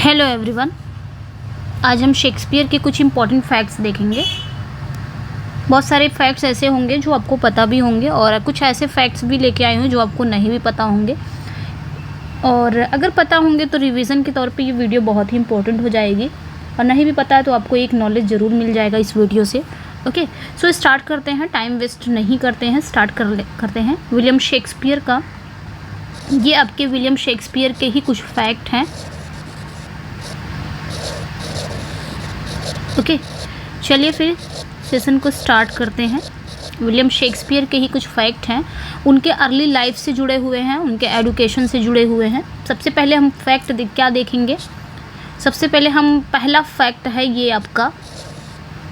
Hello everyone. आज हम Shakespeare के कुछ इम्पॉर्टेंट फैक्ट्स देखेंगे। बहुत सारे फैक्ट्स ऐसे होंगे जो आपको पता भी होंगे और कुछ ऐसे फैक्ट्स भी लेके आई हूँ जो आपको नहीं भी पता होंगे, और अगर पता होंगे तो रिवीजन के तौर पे ये वीडियो बहुत ही इम्पोर्टेंट हो जाएगी, और नहीं भी पता है तो आपको एक नॉलेज ज़रूर मिल जाएगा इस वीडियो से। ओके, सो स्टार्ट करते हैं, टाइम वेस्ट नहीं करते हैं, स्टार्ट करते हैं। विलियम शेक्सपियर का, ये आपके विलियम शेक्सपियर के ही कुछ फैक्ट हैं। ओके, चलिए फिर सेशन को स्टार्ट करते हैं। विलियम शेक्सपियर के ही कुछ फैक्ट हैं, उनके अर्ली लाइफ से जुड़े हुए हैं, उनके एजुकेशन से जुड़े हुए हैं। सबसे पहले हम फैक्ट क्या देखेंगे? सबसे पहले हम पहला फैक्ट है ये आपका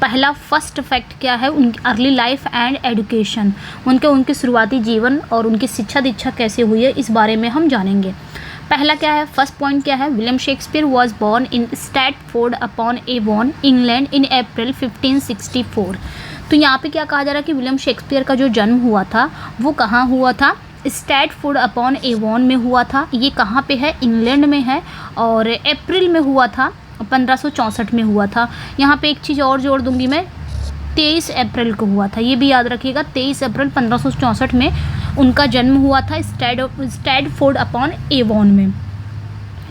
पहला फर्स्ट फैक्ट क्या है, उनकी अर्ली लाइफ एंड एजुकेशन, उनके शुरुआती जीवन और उनकी शिक्षा दीक्षा कैसे हुई है इस बारे में हम जानेंगे। पहला क्या है, फर्स्ट पॉइंट क्या है? William Shakespeare was born in Stratford upon Avon, England in April 1564। तो यहाँ पे क्या कहा जा रहा है कि विलियम शेक्सपियर का जो जन्म हुआ था वो कहाँ हुआ था? स्टैटफोर्ड अपॉन एवॉन में हुआ था। ये कहाँ पे है? इंग्लैंड में है, और अप्रैल में हुआ था, 1564 में हुआ था। यहाँ पे एक चीज़ और जोड़ दूंगी मैं, 23 अप्रैल को हुआ था, ये भी याद रखिएगा। 23 अप्रैल 1564 में उनका जन्म हुआ था स्टैटफोर्ड अपॉन एवॉन में,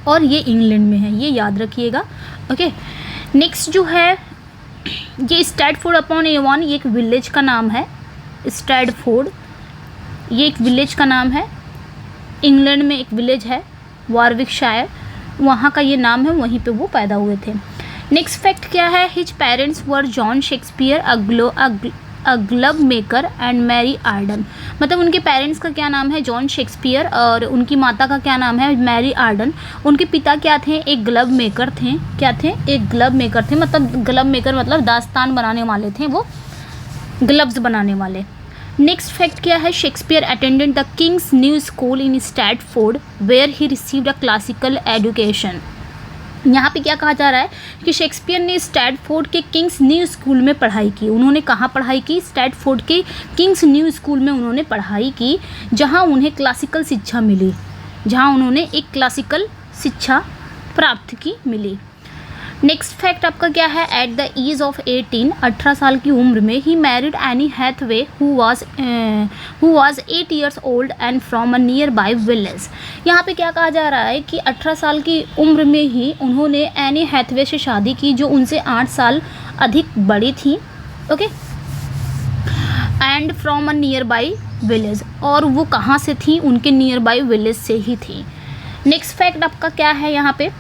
और ये इंग्लैंड में है, ये याद रखिएगा। ओके, नेक्स्ट जो है ये स्टैटफोर्ड अपॉन एवॉन, ये एक विलेज का नाम है। स्टैटफोर्ड ये एक विलेज का नाम है, इंग्लैंड में एक विलेज है वारविकशायर, वहाँ का ये नाम है, वहीं पे वो पैदा हुए थे। नेक्स्ट फैक्ट क्या है? His parents were John Shakespeare a glove maker and Mary Arden. मतलब उनके पेरेंट्स का क्या नाम है? जॉन शेक्सपियर, और उनकी माता का क्या नाम है? Mary Arden. उनके पिता क्या थे? एक ग्लव मेकर थे। क्या थे? एक ग्लव मेकर थे। मतलब ग्लव मेकर मतलब दास्तान बनाने वाले थे, वो ग्लव्स बनाने वाले। नेक्स्ट फैक्ट क्या है? Shakespeare attended the King's New School in Stratford where he received a classical education. यहाँ पे क्या कहा जा रहा है कि शेक्सपियर ने स्टैटफोर्ड के किंग्स न्यू स्कूल में पढ़ाई की। उन्होंने कहाँ पढ़ाई की? स्टैटफोर्ड के किंग्स न्यू स्कूल में उन्होंने पढ़ाई की, जहाँ उन्हें क्लासिकल शिक्षा मिली, जहाँ उन्होंने एक क्लासिकल शिक्षा प्राप्त की मिली। नेक्स्ट फैक्ट आपका क्या है? एट द एज ऑफ 18 साल की उम्र में ही married Anne Hathaway who was 8 years old and from a nearby village. यहाँ पे क्या कहा जा रहा है कि 18 साल की उम्र में ही उन्होंने एनी हैथवे से शादी की, जो उनसे 8 साल अधिक बड़ी थी। Okay, and from a nearby village, और वो कहाँ से थी? उनके नियर बाय विलेज से ही थी। नेक्स्ट फैक्ट आपका क्या है यहाँ पे?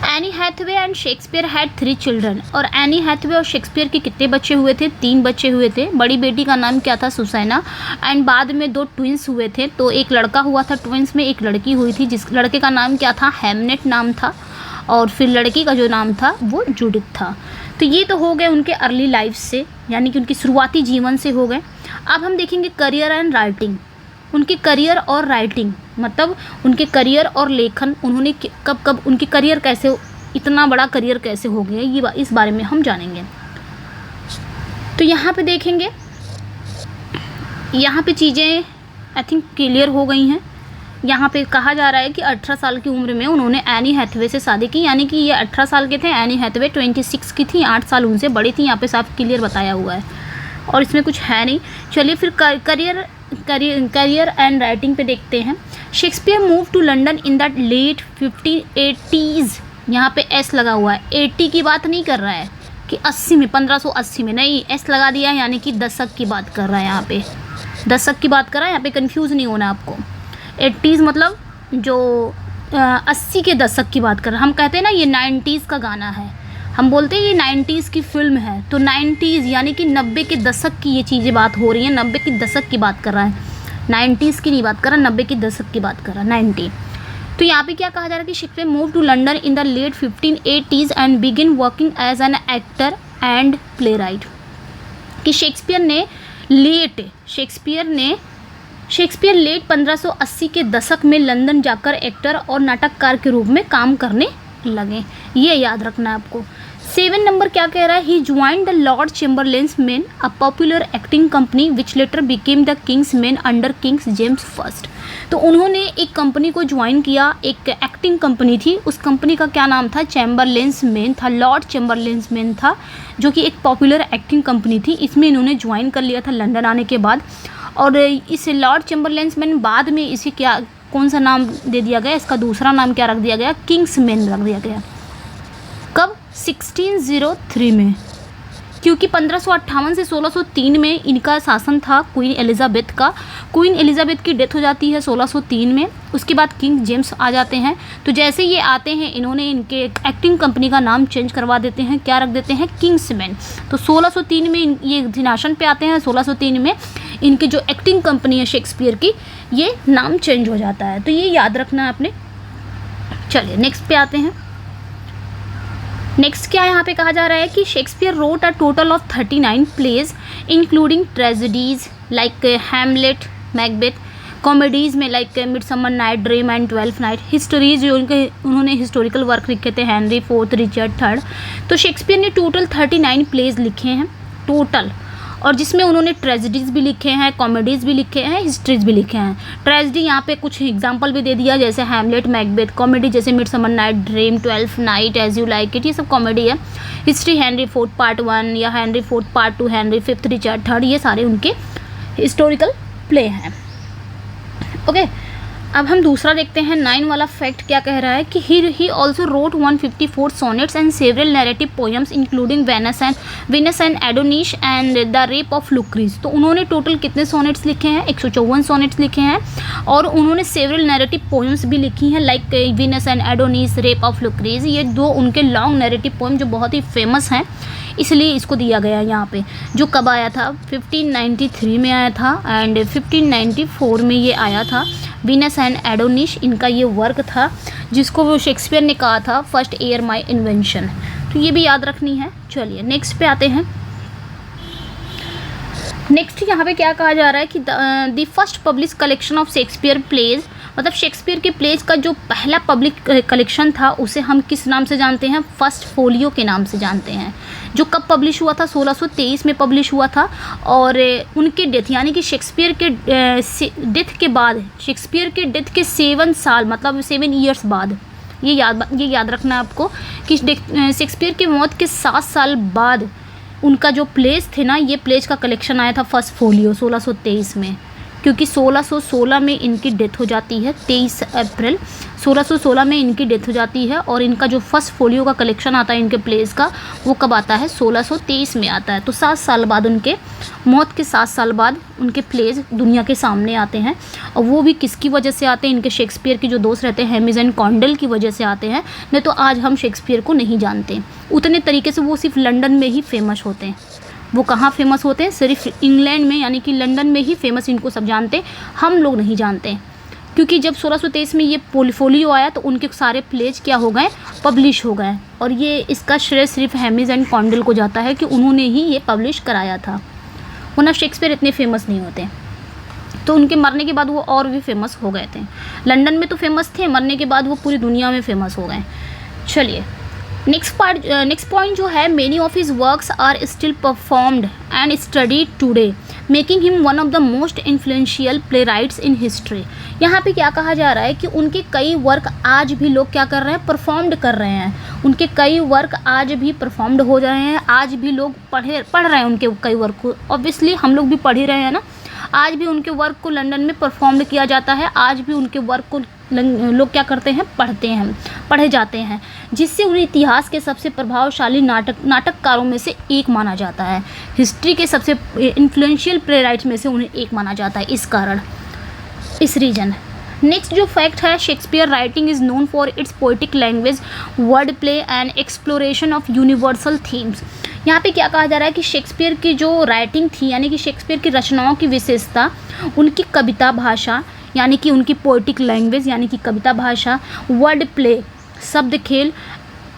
Anne Hathaway and Shakespeare had 3 children. और एनी हैथवे और शेक्सपियर के कितने बच्चे हुए थे? 3 बच्चे हुए थे। बड़ी बेटी का नाम क्या था? सुसैना। एंड बाद में 2 ट्विंस हुए थे, तो एक लड़का हुआ था ट्विंस में, एक लड़की हुई थी, जिस लड़के का नाम क्या था? हैमनेट नाम था, और फिर लड़की का जो नाम था वो जूडिथ था। तो ये तो हो गए उनके अर्ली लाइफ से, यानी कि उनकी शुरुआती जीवन से हो गए। अब हम देखेंगे करियर एंड राइटिंग। उनके करियर और राइटिंग, मतलब उनके करियर और लेखन, उन्होंने कब उनके करियर कैसे, इतना बड़ा करियर कैसे हो गया, ये इस बारे में हम जानेंगे। तो यहाँ पे देखेंगे, यहाँ पे चीज़ें आई थिंक क्लियर हो गई हैं। यहाँ पे कहा जा रहा है कि 18 साल की उम्र में उन्होंने एनी हैथवे से शादी की, यानी कि ये 18 साल के थे, एनी हैथवे 26 की थी, 8 साल उनसे बड़ी थी। यहाँ पे साफ क्लियर बताया हुआ है, और इसमें कुछ है नहीं। चलिए फिर करियर एंड राइटिंग पे देखते हैं। Shakespeare move to London in the late 1580s। यहाँ पे एस लगा हुआ है, 80 की बात नहीं कर रहा है कि 80 में, 1580 में नहीं, एस लगा दिया, यानी कि दशक की बात कर रहा है। यहाँ पे दशक की बात कर रहा है, यहाँ पे कंफ्यूज नहीं होना आपको। 80s मतलब जो 80 के दशक की बात कर रहा है। हम कहते हैं ना ये 90s का गाना है, हम बोलते हैं ये 90s की फिल्म है, तो 90s यानी कि 90 के दशक की ये चीज़ें बात हो रही हैं, 90 के दशक की बात कर रहा है, 90s की नहीं बात कर रहा, 90 के दशक की बात कर रहा, 90। तो यहाँ पे क्या कहा जा रहा है कि Shakespeare move to London in the late 1580s and begin working as an actor and playwright. कि शेक्सपियर लेट 1580 के दशक में लंदन जाकर एक्टर और नाटककार के रूप में काम करने लगे। ये याद रखना है आपको। 7 नंबर क्या कह रहा है, he join the Lord Chamberlain's Men, a popular acting company which later became the King's Men under King James first. तो उन्होंने एक कंपनी को ज्वाइन किया, एक एक्टिंग कंपनी थी, उस कंपनी का क्या नाम था, चैम्बरलेन्स मेन था, लॉर्ड चैम्बरलेन्स मेन था, जो कि एक पॉपुलर एक्टिंग कंपनी थी। इसमें इन्होंने ज्वाइन कर लिया था लंदन आने के बाद। और इस लॉर्ड चैम्बरलेन्स मेन बाद में इसे क्या, कौन सा नाम दे दिया गया, इसका दूसरा नाम क्या रख दिया गया, किंग्स मेन रख दिया गया। कब, 1603 में, क्योंकि 1558 से 1603 में इनका शासन था क्वीन एलिजाबेथ का। क्वीन एलिजाबेथ की डेथ हो जाती है 1603 में, उसके बाद किंग जेम्स आ जाते हैं। तो जैसे ये आते हैं, इन्होंने इनके एक्टिंग कंपनी का नाम चेंज करवा देते हैं, क्या रख देते हैं, किंग्समैन। तो 1603 में ये सिंहासन पे आते हैं, 1603 में इनकी जो एक्टिंग कंपनी है शेक्सपियर की, ये नाम चेंज हो जाता है। तो ये याद रखना है आपने। चलिए नेक्स्ट पे आते हैं। नेक्स्ट क्या यहाँ पे कहा जा रहा है कि Shakespeare wrote a total of 39 plays including tragedies like Hamlet, Macbeth, comedies में like Midsummer Night Dream and 12th night, histories जो उन्होंने हिस्टोरिकल वर्क लिखे थे, हेनरी IV, रिचर्ड III। तो शेक्सपियर ने टोटल 39 प्लेज लिखे हैं टोटल, और जिसमें उन्होंने ट्रेजेडीज़ भी लिखे हैं, कॉमेडीज़ भी लिखे हैं, हिस्ट्रीज भी लिखे हैं। ट्रेजेडी यहाँ पे कुछ एग्जांपल भी दे दिया, जैसे हैमलेट, मैकबेथ। कॉमेडी जैसे Midsummer Night Dream, 12th Night, as you like it, ये सब कॉमेडी है। हिस्ट्री हेनरी IV पार्ट 1 या Henry IV part 2, Henry V, Richard III, ये सारे उनके हिस्टोरिकल प्ले हैं। ओके, अब हम दूसरा देखते हैं। 9 वाला फैक्ट क्या कह रहा है कि he also wrote 154 sonnets and several narrative poems including Venus and Adonis and the Rape of Lucrece. तो उन्होंने टोटल कितने सोनेट्स लिखे हैं, 154 सोनेट्स लिखे हैं, और उन्होंने सेवरल नैरेटिव पोएम्स भी लिखी हैं like Venus and Adonis, Rape of Lucrece. ये 2 उनके लॉन्ग नैरेटिव पोएम जो बहुत ही फेमस हैं, इसलिए इसको दिया गया यहाँ पे। जो कब आया था, 1593 में आया था, एंड 1594 में ये आया था। वीनस एंड एडोनिश इनका ये वर्क था, जिसको वो शेक्सपियर ने कहा था फर्स्ट ईयर माई इन्वेंशन। तो ये भी याद रखनी है। चलिए नेक्स्ट पे आते हैं। नेक्स्ट यहाँ पे क्या कहा जा रहा है कि the first publish collection of Shakespeare plays, मतलब शेक्सपियर के प्लेज का जो पहला पब्लिक कलेक्शन था उसे हम किस नाम से जानते हैं, फर्स्ट फोलियो के नाम से जानते हैं। जो कब पब्लिश हुआ था, 1623 में पब्लिश हुआ था। और उनके डेथ यानी कि शेक्सपियर के डेथ के बाद, शेक्सपियर के डेथ के 7 साल मतलब 7 ईयर्स बाद, ये याद रखना है आपको कि शेक्सपियर की मौत के 7 साल बाद उनका जो प्लेज थे ना, ये प्लेज का कलेक्शन आया था फर्स्ट फोलियो 1623 में, क्योंकि 1616 में इनकी डेथ हो जाती है, 23 अप्रैल 1616 में इनकी डेथ हो जाती है। और इनका जो फर्स्ट फोलियो का कलेक्शन आता है इनके प्लेज का, वो कब आता है, 1623 में आता है। तो 7 साल बाद, उनके मौत के 7 साल बाद उनके प्लेज दुनिया के सामने आते हैं। और वो भी किसकी वजह से आते हैं, इनके शेक्सपियर के जो दोस्त रहते हैं हेमिज एंड कॉन्डेल की वजह से आते हैं। नहीं तो आज हम शेक्सपियर को नहीं जानते उतने तरीके से। वो सिर्फ लंदन में ही फेमस होते हैं। वो कहाँ फेमस होते हैं, सिर्फ इंग्लैंड में यानी कि लंदन में ही फेमस इनको सब जानते हैं, हम लोग नहीं जानते। क्योंकि जब 1623 में ये फोलियो आया तो उनके सारे प्लेज क्या हो गए, पब्लिश हो गए। और ये इसका श्रेय सिर्फ हेमिज एंड कॉन्डेल को जाता है कि उन्होंने ही ये पब्लिश कराया था, वरना शेक्सपियर इतने फेमस नहीं होते। तो उनके मरने के बाद वो और भी फेमस हो गए थे। लंदन में तो फेमस थे, मरने के बाद वो पूरी दुनिया में फेमस हो गए। चलिए नेक्स्ट पॉइंट जो है, many of his works are still performed and studied today making him one of the most influential playwrights in history. यहाँ पे क्या कहा जा रहा है कि उनके कई वर्क आज भी लोग क्या कर रहे हैं, परफॉर्म्ड कर रहे हैं। उनके कई वर्क आज भी परफॉर्म्ड हो रहे हैं, आज भी लोग पढ़ रहे हैं उनके कई वर्क को। ऑब्वियसली हम लोग भी पढ़ ही रहे हैं ना। आज भी उनके वर्क को लंदन में परफॉर्म किया जाता है, आज भी उनके वर्क को लोग क्या करते हैं, पढ़े जाते हैं, जिससे उन्हें इतिहास के सबसे प्रभावशाली नाटककारों में से एक माना जाता है। हिस्ट्री के सबसे इन्फ्लुएंशियल प्लेराइट्स में से उन्हें एक माना जाता है, इस रीजन। नेक्स्ट जो फैक्ट है, Shakespeare writing is known for it's poetic language, word play and exploration of universal themes. यहाँ पे क्या कहा जा रहा है कि शेक्सपियर की जो राइटिंग थी, यानी कि शेक्सपियर की रचनाओं की विशेषता उनकी कविता भाषा, यानी कि उनकी पोइटिक लैंग्वेज यानी कि कविता भाषा, वर्ड प्ले शब्द खेल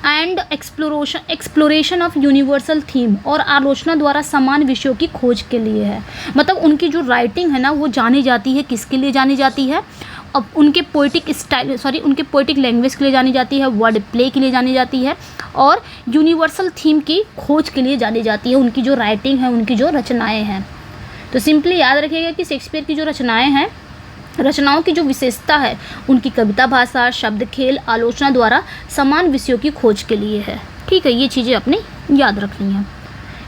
and exploration of universal theme, और आलोचना द्वारा समान विषयों की खोज के लिए है। मतलब उनकी जो राइटिंग है ना, वो जानी जाती है, किसके लिए जानी जाती है, अब उनके उनके पोइटिक लैंग्वेज के लिए जानी जाती है, वर्ड प्ले के लिए जानी जाती है और यूनिवर्सल थीम की खोज के लिए जानी जाती है। उनकी जो राइटिंग है, उनकी जो रचनाएं हैं, तो सिंपली याद रखिएगा कि शेक्सपियर की जो रचनाएं हैं, रचनाओं की जो विशेषता है, उनकी कविता भाषा, शब्द खेल, आलोचना द्वारा समान विषयों की खोज के लिए है। ठीक है, ये चीज़ें अपने याद रखनी है।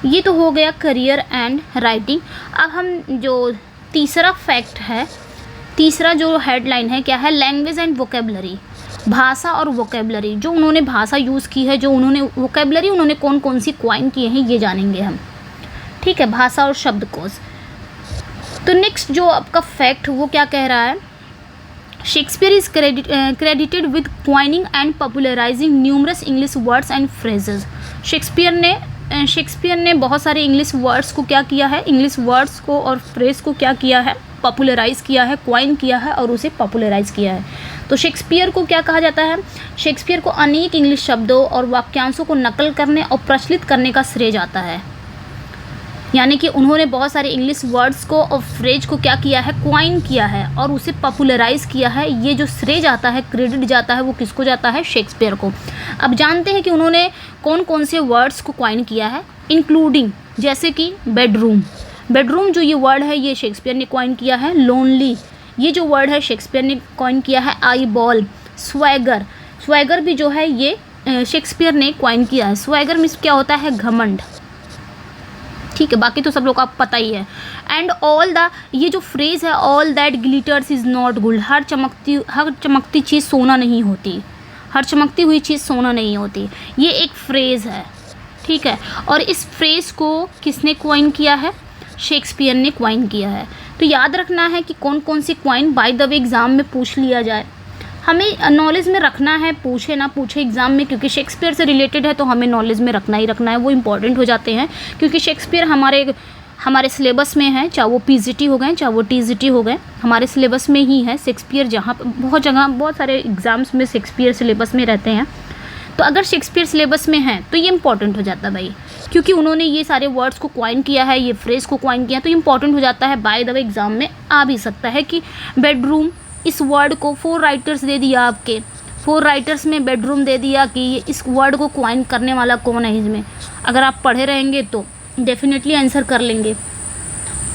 ये तो हो गया करियर एंड राइटिंग। अब हम जो तीसरा फैक्ट है, तीसरा जो हेडलाइन है क्या है, लैंग्वेज एंड वोकेबलरी, भाषा और वोकेबलरी। जो उन्होंने भाषा यूज़ की है, जो उन्होंने वोकेबलरी उन्होंने कौन कौन सी क्वाइन किए हैं, ये जानेंगे हम। ठीक है, भाषा और शब्दकोश। तो नेक्स्ट जो आपका फैक्ट वो क्या कह रहा है, Shakespeare is credited with coining and popularising numerous English words and phrases. Shakespeare ने बहुत सारे इंग्लिश वर्ड्स को क्या किया है, इंग्लिश वर्ड्स को और फ्रेज को क्या किया है, पॉपुलराइज़ किया है, क्वाइन किया है और उसे पॉपुलराइज़ किया है। तो शेक्सपियर को क्या कहा जाता है, शेक्सपियर को अनेक इंग्लिश शब्दों और वाक्यांशों को नकल करने और प्रचलित करने का श्रेय जाता है। यानी कि उन्होंने बहुत सारे इंग्लिश वर्ड्स को और फ्रेज को क्या किया है, क्वाइन किया है और उसे पॉपुलराइज़ किया है। ये जो श्रेय जाता है, क्रेडिट जाता है, वो किसको जाता है, शेक्सपियर को। अब जानते हैं कि उन्होंने कौन कौन से वर्ड्स को क्वाइन किया है, इंक्लूडिंग जैसे कि बेडरूम। बेडरूम जो ये वर्ड है, ये शेक्सपियर ने क्वाइन किया है। लोनली, ये जो वर्ड है शेक्सपियर ने क्वाइन किया है। आई बॉल, स्वैगर, स्वैगर भी जो है ये शेक्सपियर ने क्वाइन किया है। स्वैगर मीन्स क्या होता है, घमंड। ठीक है, बाकी तो सब लोग आप पता ही है। एंड ऑल द, ये जो फ्रेज है, all that glitters is not gold, हर चमकती चीज़ सोना नहीं होती, हर चमकती हुई चीज़ सोना नहीं होती, ये एक फ्रेज़ है। ठीक है, और इस फ्रेज़ को किसने क्वाइन किया है, शेक्सपियर ने क्वाइन किया है। तो याद रखना है कि कौन कौन सी coin, by the way exam में पूछ लिया जाए, हमें नॉलेज में रखना है, पूछे ना पूछे एग्ज़ाम में, क्योंकि शेक्सपियर से रिलेटेड है तो हमें नॉलेज में रखना ही रखना है, वो इंपॉर्टेंट हो जाते हैं। क्योंकि शेक्सपियर हमारे सिलेबस में है, चाहे वो पीजीटी हो गए, चाहे वो टीजीटी हो गए, हमारे सिलेबस में ही है शेक्सपियर। जहाँ पर बहुत जगह बहुत सारे एग्ज़ाम्स में शेक्सपियर सिलेबस में रहते हैं, तो अगर शेक्सपियर सिलेबस में है तो ये इंपॉर्टेंट हो जाता है भाई, क्योंकि उन्होंने ये सारे वर्ड्स को क्वाइन किया है, ये फ्रेज़ को क्वाइन किया, तो इंपॉर्टेंट हो जाता है। बाय द वे एग्ज़ाम में आ भी सकता है कि बेडरूम, इस वर्ड को 4 राइटर्स दे दिया, आपके 4 राइटर्स में बेडरूम दे दिया कि ये इस वर्ड को क्वाइन करने वाला कौन है इसमें। अगर आप पढ़े रहेंगे तो डेफिनेटली आंसर कर लेंगे।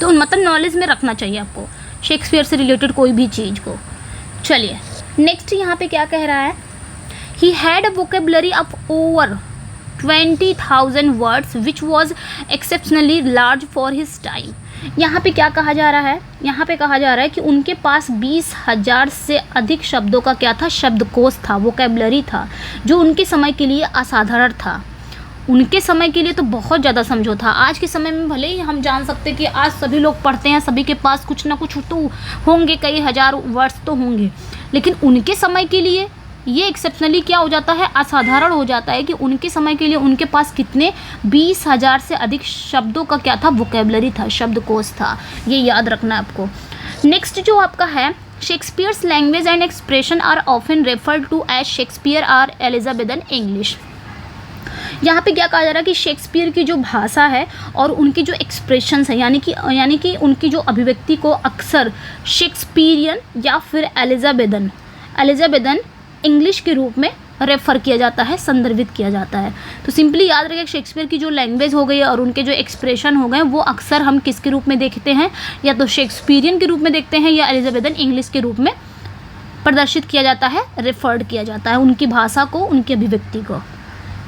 तो मतलब नॉलेज में रखना चाहिए आपको शेक्सपियर से रिलेटेड कोई भी चीज़ को। चलिए नेक्स्ट यहाँ पे क्या कह रहा है, he had a vocabulary of over 20,000 words which was exceptionally large for his time. यहाँ पे क्या कहा जा रहा है, यहाँ पे कहा जा रहा है कि उनके पास 20,000 से अधिक शब्दों का क्या था, शब्दकोश था, वोकेबलरी था, जो उनके समय के लिए असाधारण था। उनके समय के लिए तो बहुत ज़्यादा समझो था। आज के समय में भले ही हम जान सकते कि आज सभी लोग पढ़ते हैं, सभी के पास कुछ ना कुछ तो होंगे, कई हज़ार वर्ड्स तो होंगे, लेकिन उनके समय के लिए ये एक्सेप्शनली क्या हो जाता है, असाधारण हो जाता है कि उनके समय के लिए उनके पास कितने 20,000 से अधिक शब्दों का क्या था, वोकेबलरी था, शब्दकोश था। ये याद रखना आपको। नेक्स्ट जो आपका है, Shakespeare's language and expression are often referred to as Shakespeare or Elizabethan English. यहाँ पे क्या कहा जा रहा है कि शेक्सपियर की जो भाषा है और उनकी जो एक्सप्रेशंस है, यानी कि उनकी जो अभिव्यक्ति को अक्सर शेक्सपियरियन या फिर एलिजाबेथन इंग्लिश के रूप में रेफ़र किया जाता है, संदर्भित किया जाता है। तो सिंपली याद रखें, शेक्सपियर की जो लैंग्वेज हो गई और उनके जो एक्सप्रेशन हो गए, वो अक्सर हम किसके रूप में देखते हैं, या तो शेक्सपियरियन के रूप में देखते हैं या एलिजाबेथन इंग्लिश के रूप में प्रदर्शित किया जाता है, रेफर्ड किया जाता है उनकी भाषा को, उनकी अभिव्यक्ति को।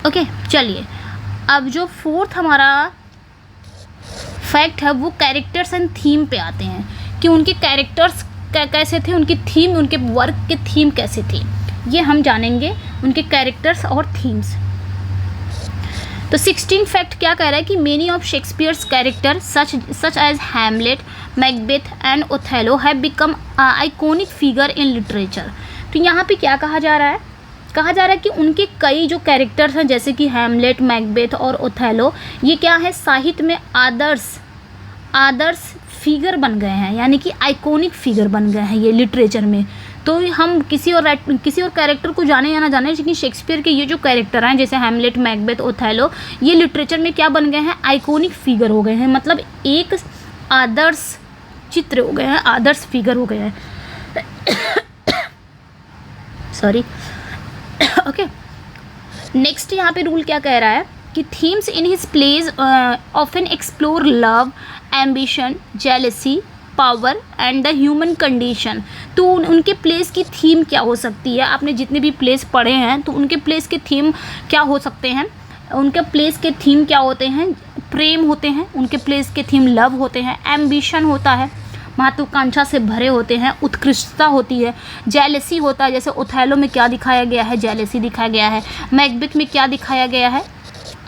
ओके, चलिए अब जो फोर्थ हमारा फैक्ट है वो कैरेक्टर्स एंड थीम पे आते हैं कि उनके कैरेक्टर्स कैसे थे, उनकी थीम, उनके वर्क की थीम कैसी थी, ये हम जानेंगे, उनके कैरेक्टर्स और थीम्स। तो 16 फैक्ट क्या कह रहा है कि many of Shakespeare's character such as Hamlet, Macbeth and Othello have become iconic figure in literature. तो यहाँ पे क्या कहा जा रहा है, कहा जा रहा है कि उनके कई जो कैरेक्टर्स हैं जैसे कि हैमलेट, मैकबेथ और ओथेलो, ये क्या है, साहित्य में आदर्श फिगर बन गए हैं, यानी कि आइकॉनिक फिगर बन गए हैं ये लिटरेचर में। तो हम किसी और कैरेक्टर को जाने या ना जाने, लेकिन शेक्सपियर के ये जो कैरेक्टर हैं जैसे हैमलेट, मैकबेथ, ओथेलो, ये लिटरेचर में क्या बन गए हैं, आइकॉनिक फिगर हो गए हैं, मतलब एक आदर्श चित्र हो गए हैं, आदर्श फिगर हो गए हैं। सॉरी। ओके, नेक्स्ट यहाँ पे रूल क्या कह रहा है कि themes in his plays often explore love, ambition, jealousy, power and the human condition. तो उनके प्लेस की थीम क्या हो सकती है? आपने जितने भी प्लेस पढ़े हैं तो उनके प्लेस के थीम क्या हो सकते हैं? उनके प्लेस के थीम क्या होते हैं? प्रेम होते हैं, उनके प्लेस के थीम लव होते हैं, एम्बिशन होता है, महत्वाकांक्षा से भरे होते हैं, उत्कृष्टता होती है, जेलसी होता है, जैसे ओथेलो में क्या दिखाया गया है? जेलसी दिखाया गया है। मैकबेथ में क्या दिखाया गया है?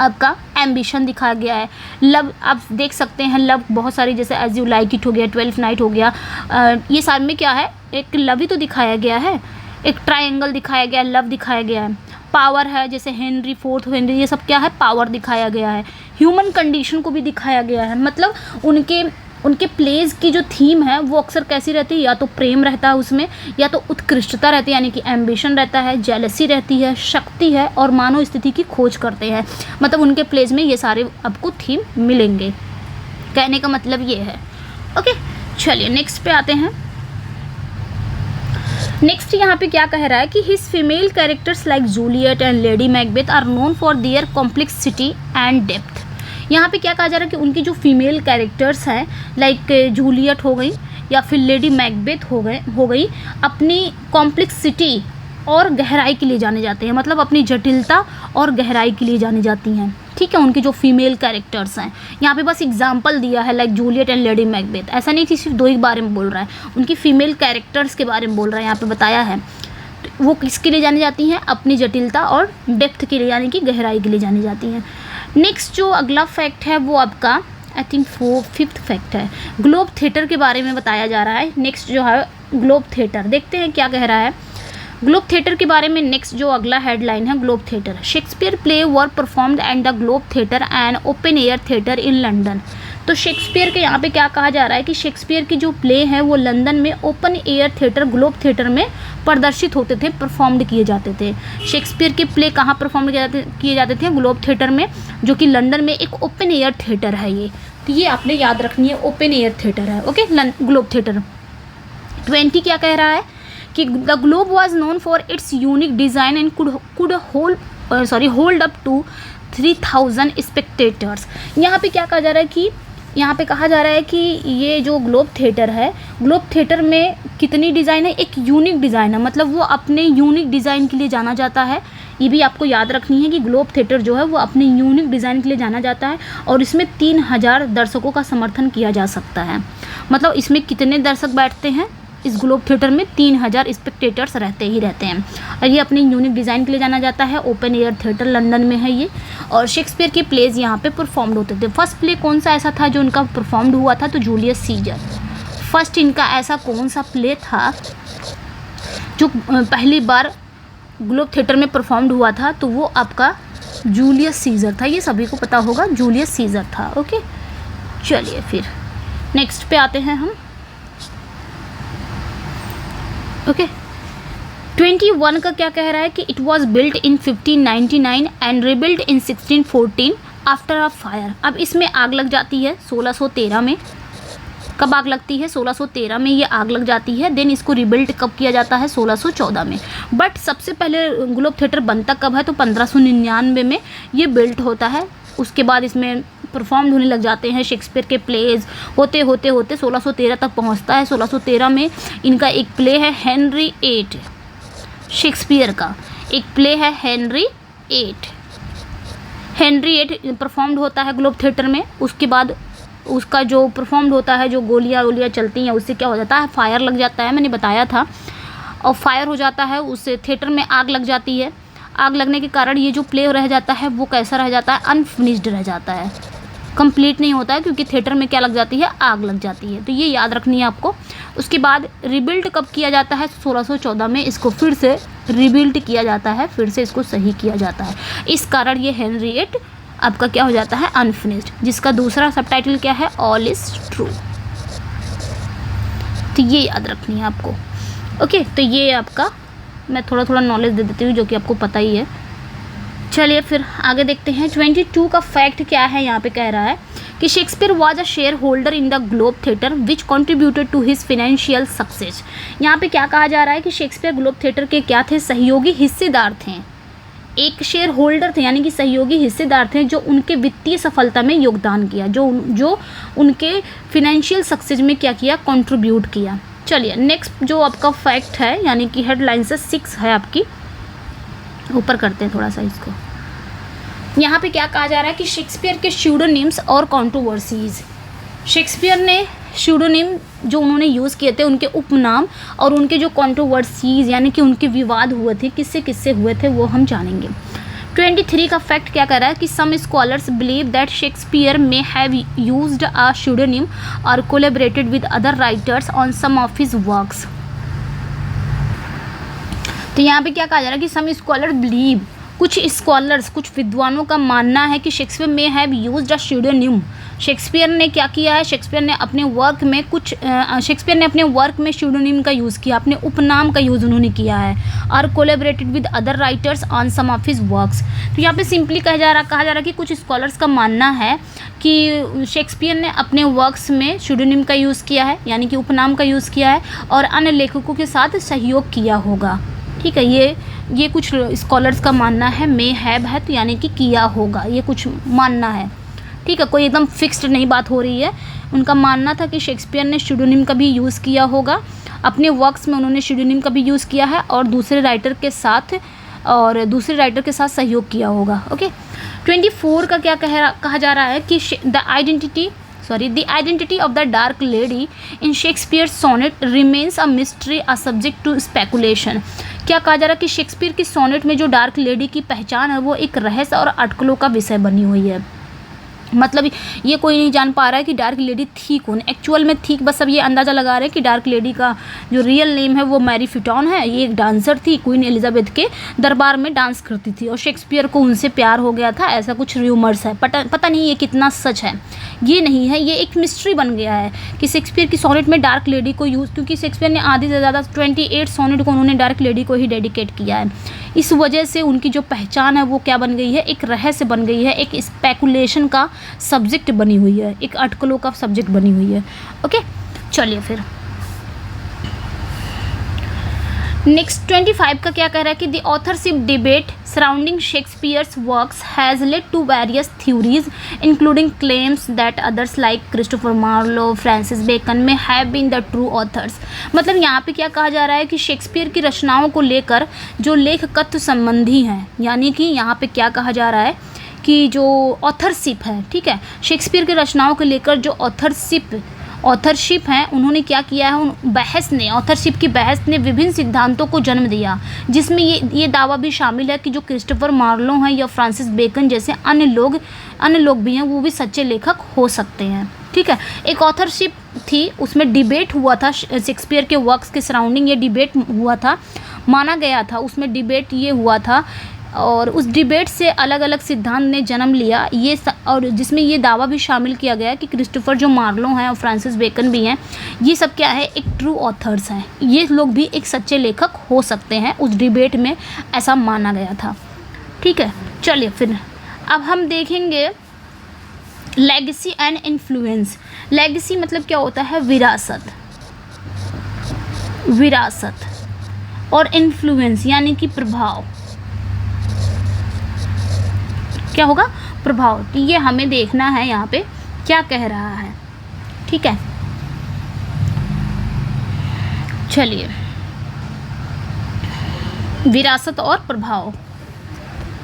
आपका एम्बिशन दिखाया गया है। लव आप देख सकते हैं, लव बहुत सारी, जैसे एज यू लाइक इट हो गया, 12th नाइट हो गया, ये सारे में क्या है? एक लव ही तो दिखाया गया है, एक ट्रायंगल दिखाया गया, लव दिखाया गया है। पावर है, जैसे हेनरी फोर्थ हेनरी, ये सब क्या है? पावर दिखाया गया है। ह्यूमन कंडीशन को भी दिखाया गया है। मतलब उनके प्लेस की जो थीम है वो अक्सर कैसी रहती है? या तो प्रेम रहता है उसमें, या तो उत्कृष्टता रहती है यानी कि एम्बिशन रहता है, जेलसी रहती है, शक्ति है, और मानव स्थिति की खोज करते हैं। मतलब उनके प्लेस में ये सारे आपको थीम मिलेंगे। कहने का मतलब ये है। ओके, चलिए नेक्स्ट पे आते हैं। नेक्स्ट यहाँ पे क्या कह रहा है कि his female characters like Juliet and Lady Macbeth are known for their complexity and depth. यहाँ पे क्या कहा जा रहा है कि उनकी जो फीमेल कैरेक्टर्स हैं, लाइक जूलियट हो गई या फिर लेडी मैकबेथ हो गई, अपनी कॉम्प्लेक्सिटी और गहराई के लिए जाने जाते हैं। मतलब अपनी जटिलता और गहराई के लिए जानी जाती हैं। ठीक है, उनकी जो फीमेल कैरेक्टर्स हैं, यहाँ पे बस एग्जांपल दिया है like Juliet and Lady Macbeth. ऐसा नहीं कि सिर्फ दो ही बारे में बोल रहा है, उनकी फीमेल कैरेक्टर्स के बारे में बोल रहा है, यहाँ पे बताया है। तो वो किसके लिए जानी जाती हैं? अपनी जटिलता और डेप्थ के लिए, यानी कि गहराई के लिए जानी जाती हैं। नेक्स्ट जो अगला फैक्ट है वो आपका आई थिंक 5th फैक्ट है, ग्लोब थिएटर के बारे में बताया जा रहा है। नेक्स्ट जो है ग्लोब थिएटर, देखते हैं क्या कह रहा है ग्लोब थिएटर के बारे में। नेक्स्ट जो अगला हेडलाइन है, globe theatre, Shakespeare play were performed at the Globe theatre and open air theatre in London. तो शेक्सपियर के यहाँ पे क्या कहा जा रहा है कि शेक्सपियर की जो प्ले है वो लंदन में open air theatre, globe theatre में प्रदर्शित होते थे, परफॉर्म्ड किए जाते थे। शेक्सपियर के प्ले कहाँ परफॉर्म किए जाते थे? ग्लोब थिएटर में, जो कि लंदन में एक ओपन एयर थिएटर है ये। तो ये आपने याद रखनी है, ओपन एयर थिएटर है। Okay, Globe Theatre. 20 क्या कह रहा है कि the Globe was known for its unique design and could hold up to 3000 spectators. यहाँ पे क्या कहा जा रहा है कि यहाँ पे कहा जा रहा है कि ये जो ग्लोब थिएटर है, ग्लोब थिएटर में कितनी डिज़ाइन है? एक यूनिक डिज़ाइन है, मतलब वो अपने यूनिक डिज़ाइन के लिए जाना जाता है। ये भी आपको याद रखनी है कि ग्लोब थिएटर जो है वो अपने यूनिक डिज़ाइन के लिए जाना जाता है, और इसमें 3000 दर्शकों का समर्थन किया जा सकता है। मतलब इसमें कितने दर्शक बैठते हैं? इस ग्लोब थिएटर में 3000 स्पेक्टेटर्स रहते हैं, और ये अपने यूनिक डिज़ाइन के लिए जाना जाता है। ओपन एयर थिएटर लंदन में है ये, और शेक्सपियर के प्लेज यहाँ पे परफॉर्म्ड होते थे। फर्स्ट प्ले कौन सा ऐसा था जो उनका परफॉर्म्ड हुआ था? तो जूलियस सीजर। फर्स्ट इनका ऐसा कौन सा प्ले था जो पहली बार ग्लोब थिएटर में परफॉर्म्ड हुआ था? तो वो आपका जूलियस सीजर था। ये सभी को पता होगा, जूलियस सीजर था। ओके, चलिए फिर नेक्स्ट पे आते हैं हम। ओके, 21 का क्या कह रहा है कि it was built in 1599 and rebuild in 1614 after a fire. अब इसमें आग लग जाती है 1613 में। कब आग लगती है? 1613 में ये आग लग जाती है। देन इसको रिबिल्ड कब किया जाता है? 1614 में। बट सबसे पहले ग्लोब थिएटर बनता कब है? तो 1599 में ये बिल्ट होता है। उसके बाद इसमें परफॉर्म होने लग जाते हैं शेक्सपियर के प्लेज, होते होते होते 1613 तक पहुंचता है। 1613 में इनका एक प्ले है हेनरी 8, शेक्सपियर का एक प्ले है हेनरी 8 परफॉर्म्ड होता है ग्लोब थिएटर में। उसके बाद उसका जो परफॉर्म्ड होता है, जो गोलियाँ चलती हैं, उससे क्या हो जाता है? फायर लग जाता है, मैंने बताया था। और फायर हो जाता है, उससे थिएटर में आग लग जाती है। आग लगने के कारण ये जो प्ले रह जाता है वो कैसा रह जाता है? अनफिनिश्ड रह जाता है, कंप्लीट नहीं होता है, क्योंकि थिएटर में क्या लग जाती है? आग लग जाती है। तो ये याद रखनी है आपको। उसके बाद रिबिल्ड कब किया जाता है? 1614 में इसको फिर से रिबिल्ड किया जाता है, फिर से इसको सही किया जाता है। इस कारण ये हेनरी 8 आपका क्या हो जाता है? अनफिनिश्ड, जिसका दूसरा सबटाइटल क्या है? All is true. तो ये याद रखनी है आपको। ओके, तो ये आपका मैं थोड़ा थोड़ा नॉलेज दे देती हूँ जो कि आपको पता ही है। चलिए फिर आगे देखते हैं। 22 का फैक्ट क्या है? यहाँ पे कह रहा है कि Shakespeare was a shareholder in the Globe Theatre which contributed to his financial success. यहाँ पे क्या कहा जा रहा है कि शेक्सपियर ग्लोब थिएटर के क्या थे, सहयोगी हिस्सेदार थे। एक शेयर होल्डर थे यानी कि सहयोगी हिस्सेदार थे जो उनके वित्तीय सफलता में योगदान किया, जो उनके फिनेंशियल सक्सेस में क्या किया, कंट्रीब्यूट किया। चलिए नेक्स्ट जो आपका फैक्ट है यानी कि हेडलाइन से 6 है आपकी, ऊपर करते हैं थोड़ा सा इसको। यहाँ पे क्या कहा जा रहा है कि शेक्सपियर के स्यूडोनिम्स और कंट्रोवर्सीज। शेक्सपियर ने स्यूडोनिम जो उन्होंने यूज़ किए थे, उनके उपनाम और उनके जो कंट्रोवर्सीज यानी कि उनके विवाद हुए थे, किससे किससे हुए थे वो हम जानेंगे। 23 का फैक्ट क्या कह रहा है कि some scholars believe that Shakespeare may have used a pseudonym और collaborated with other writers on some of his works. तो यहाँ पे क्या कहा जा रहा है कि सम स्कॉलर बिलीव, कुछ स्कॉलर्स कुछ विद्वानों का मानना है कि Shakespeare may have used a pseudonym. Shakespeare ने क्या किया है, शेक्सपियर ने अपने वर्क में स्यूडोनिम का यूज़ किया, अपने उपनाम का यूज़ उन्होंने किया है, और collaborated with other writers on some of his works. तो यहाँ पे सिंपली कहा जा रहा है कि कुछ स्कॉलर्स का मानना है कि शेक्सपियर ने अपने वर्क्स में स्यूडोनिम का यूज़ किया है यानी कि उपनाम का यूज़ किया है और अन्य लेखकों के साथ सहयोग किया होगा। ठीक है, ये कुछ स्कॉलर्स का मानना है, मे हैव है तो यानी कि किया होगा, ये कुछ मानना है। ठीक है, कोई एकदम फिक्स्ड नहीं बात हो रही है। उनका मानना था कि शेक्सपियर ने स्यूडोनिम का भी यूज़ किया होगा, अपने वर्क्स में उन्होंने स्यूडोनिम का भी यूज़ किया है और दूसरे राइटर के साथ सहयोग किया होगा। ओके, 24 का क्या कहा जा रहा है कि the identity of the dark lady in Shakespeare's sonnet remains a mystery, a subject to speculation. क्या कहा जा रहा है कि शेक्सपियर की सोनेट में जो डार्क लेडी की पहचान है वो एक रहस्य और अटकलों का विषय बनी हुई है। मतलब ये कोई नहीं जान पा रहा है कि डार्क लेडी थी कौन, एक्चुअल में थी, बस अब ये अंदाज़ा लगा रहे हैं कि डार्क लेडी का जो रियल नेम है वो मैरी फिटॉन है। ये एक डांसर थी, क्वीन एलिजाबेथ के दरबार में डांस करती थी और शेक्सपियर को उनसे प्यार हो गया था, ऐसा कुछ र्यूमर्स है। पता नहीं ये कितना सच है, ये नहीं है, ये एक मिस्ट्री बन गया है कि शेक्सपियर की सोनेट में डार्क लेडी को यूज़, क्योंकि शेक्सपियर ने आधी से ज़्यादा 28 सोनेट को उन्होंने डार्क लेडी को ही डेडिकेट किया है। इस वजह से उनकी जो पहचान है वो क्या बन गई है, एक रहस्य बन गई है, एक स्पेकुलेशन का सब्जेक्ट बनी हुई है, एक अटकलों का सब्जेक्ट बनी हुई है। ओके, चलिए फिर नेक्स्ट 25 का क्या कह रहा है कि the authorship debate surrounding Shakespeare's works has led to various theories including claims that others like Christopher Marlowe, Francis Bacon may have been the true authors. मतलब यहाँ पे क्या कहा जा रहा है कि शेक्सपियर की रचनाओं को लेकर जो लेखकत्व संबंधी हैं, यानी कि यहाँ पे क्या कहा जा रहा है कि जो ऑथरशिप है, ठीक है, शेक्सपियर की रचनाओं को लेकर जो ऑथरशिप है, उन्होंने क्या किया है, ऑथरशिप की बहस ने विभिन्न सिद्धांतों को जन्म दिया, जिसमें ये दावा भी शामिल है कि जो क्रिस्टोफर मार्लो हैं या फ्रांसिस बेकन जैसे अन्य लोग भी हैं, वो भी सच्चे लेखक हो सकते हैं। ठीक है, एक ऑथरशिप थी, उसमें डिबेट हुआ था शेक्सपियर के वर्क्स के सराउंडिंग, ये डिबेट हुआ था, माना गया था, उसमें डिबेट ये हुआ था और उस डिबेट से अलग अलग सिद्धांत ने जन्म लिया, और जिसमें ये दावा भी शामिल किया गया कि क्रिस्टोफर जो मार्लो हैं और फ्रांसिस बेकन भी हैं, ये सब क्या है, एक ट्रू ऑथर्स हैं, ये लोग भी एक सच्चे लेखक हो सकते हैं। उस डिबेट में ऐसा माना गया था। ठीक है, चलिए फिर अब हम देखेंगे लेगेसी एंड इन्फ्लुएंस। लेगेसी मतलब क्या होता है, विरासत और इन्फ्लुएंस यानी कि प्रभाव। क्या होगा, प्रभाव। तो ये हमें देखना है यहाँ पे क्या कह रहा है। ठीक है, चलिए, विरासत और प्रभाव।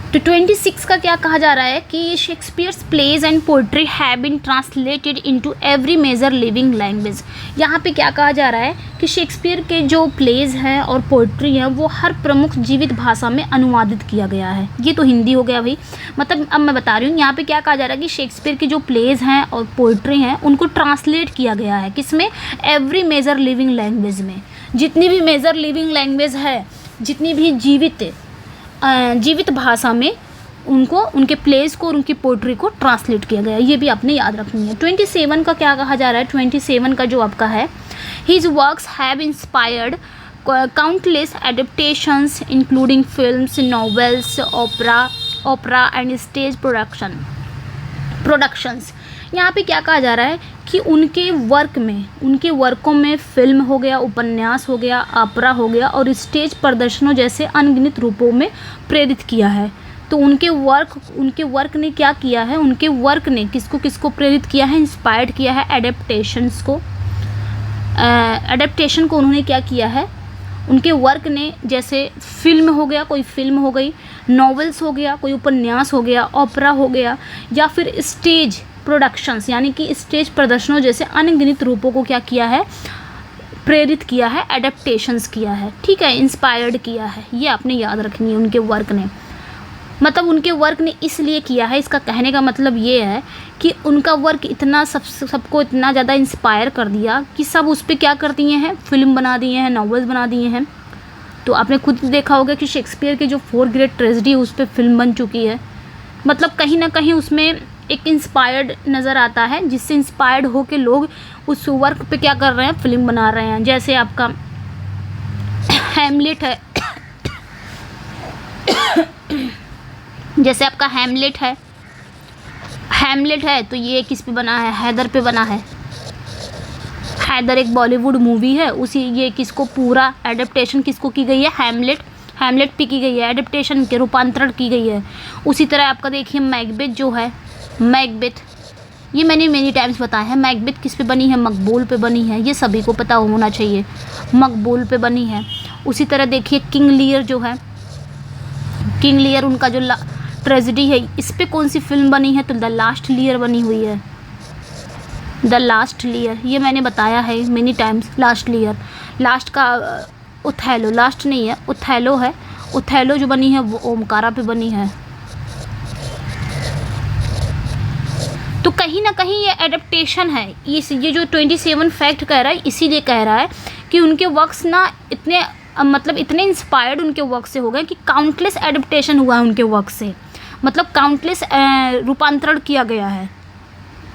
तो 26 का क्या कहा जा रहा है कि Shakespeare's plays and poetry have been translated into every major living language. यहाँ पे क्या कहा जा रहा है कि शेक्सपियर के जो प्लेज हैं और पोइट्री हैं वो हर प्रमुख जीवित भाषा में अनुवादित किया गया है। ये तो हिंदी हो गया भाई, मतलब अब मैं बता रही हूँ, यहाँ पे क्या कहा जा रहा है कि शेक्सपियर के जो प्लेज हैं और पोइट्री हैं उनको ट्रांसलेट किया गया है, किसमें, एवरी मेजर लिविंग लैंग्वेज में। जितनी भी मेजर लिविंग लैंग्वेज है, जितनी भी जीवित भाषा में उनको, उनके प्लेस को और उनकी पोइट्री को ट्रांसलेट किया गया। ये भी आपने याद रखनी है। 27 का क्या कहा जा रहा है, 27 का जो आपका है, his works have inspired countless adaptations including films, novels, opera and stage productions. यहाँ पे क्या कहा जा रहा है कि उनके वर्कों में फिल्म हो गया, उपन्यास हो गया, ऑपरा हो गया और स्टेज प्रदर्शनों जैसे अनगिनत रूपों में प्रेरित किया है। तो उनके वर्क ने क्या किया है, उनके वर्क ने किसको किसको प्रेरित किया है, इंस्पायर्ड किया है, एडेप्टेशन को उन्होंने क्या किया है, उनके वर्क ने जैसे फिल्म हो गया, कोई फिल्म हो गई, नॉवेल्स हो गया, कोई उपन्यास हो गया, ओपेरा हो गया, या फिर स्टेज प्रोडक्शंस यानी कि स्टेज प्रदर्शनों जैसे अनगिनत रूपों को क्या किया है, प्रेरित किया है, एडेप्टेशंस किया है, ठीक है, इंस्पायर्ड किया है। ये आपने याद रखनी है, उनके वर्क ने, मतलब उनके वर्क ने इसलिए किया है, इसका कहने का मतलब ये है कि उनका वर्क इतना सबको इतना ज़्यादा इंस्पायर कर दिया कि सब उस पर क्या कर दिए हैं, फिल्म बना दिए हैं, नॉवेल्स बना दिए हैं। तो आपने खुद देखा होगा कि शेक्सपियर के जो 4 ग्रेट ट्रेजेडी उस पर फिल्म बन चुकी है। मतलब कहीं ना कहीं उसमें एक इंस्पायर्ड नज़र आता है, जिससे इंस्पायर्ड हो के लोग उस वर्क पे क्या कर रहे हैं, फिल्म बना रहे हैं। जैसे आपका हैमलेट है जैसे आपका हैमलेट है तो ये किस पे बना है, हैदर पे बना है। हैदर एक बॉलीवुड मूवी है, उसी ये किसको पूरा एडेप्टेशन किसको की गई है, हैमलेट पे की गई है, एडेप्टेशन के रूपांतरण की गई है। उसी तरह आपका देखिए मैकबेथ जो है, मैकबेथ ये मैंने मेनी टाइम्स बताया है, मैकबेथ किस पे बनी है, मकबूल पे बनी है, ये सभी को पता होना चाहिए, मकबूल पे बनी है। उसी तरह देखिए किंग लियर जो है, किंग लियर उनका जो ट्रेजेडी है, इस पे कौन सी फिल्म बनी है, तो द लास्ट लियर बनी हुई है, द लास्ट लियर, ये मैंने बताया है मेनी टाइम्स। लास्ट लियर, लास्ट का उथैलो, लास्ट नहीं है उथैलो है, उथैलो जो बनी है वो ओमकारा पे बनी है। तो कहीं ना कहीं ये एडेप्टेशन है, ये जो 27 फैक्ट कह रहा है इसीलिए कह रहा है कि उनके वर्क्स ना इतने मतलब इतने इंस्पायर्ड उनके वर्क से हो गए कि काउंटलेस एडेप्टेशन हुआ है उनके वर्क से, मतलब काउंटलेस रूपांतरण किया गया है।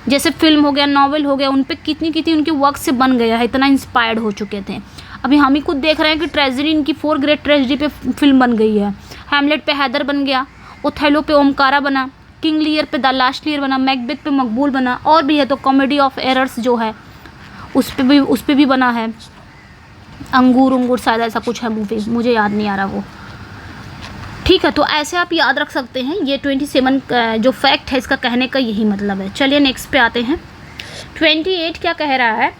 जैसे फिल्म हो गया, नॉवेल हो गया, उन पे कितनी उनके वर्क से बन गया है, इतना इंस्पायर्ड हो चुके थे। अभी हम ही खुद देख रहे हैं कि ट्रेजेडी इनकी 4 ग्रेट ट्रेजेडी पे फिल्म बन गई है। हैमलेट पे हैदर बन गया, ओथेलो पे ओमकारा बना, किंग लियर पे द लास्ट लियर बना, मैकबेथ पे मकबूल बना, और भी है तो कॉमेडी ऑफ एरर्स जो है उस पे भी बना है। अंगूर शायद ऐसा कुछ है मूवी, मुझे याद नहीं आ रहा वो, ठीक है। तो ऐसे आप याद रख सकते हैं, ये 27 जो फैक्ट है इसका कहने का यही मतलब है। चलिए नेक्स्ट पे आते हैं। 28 क्या कह रहा है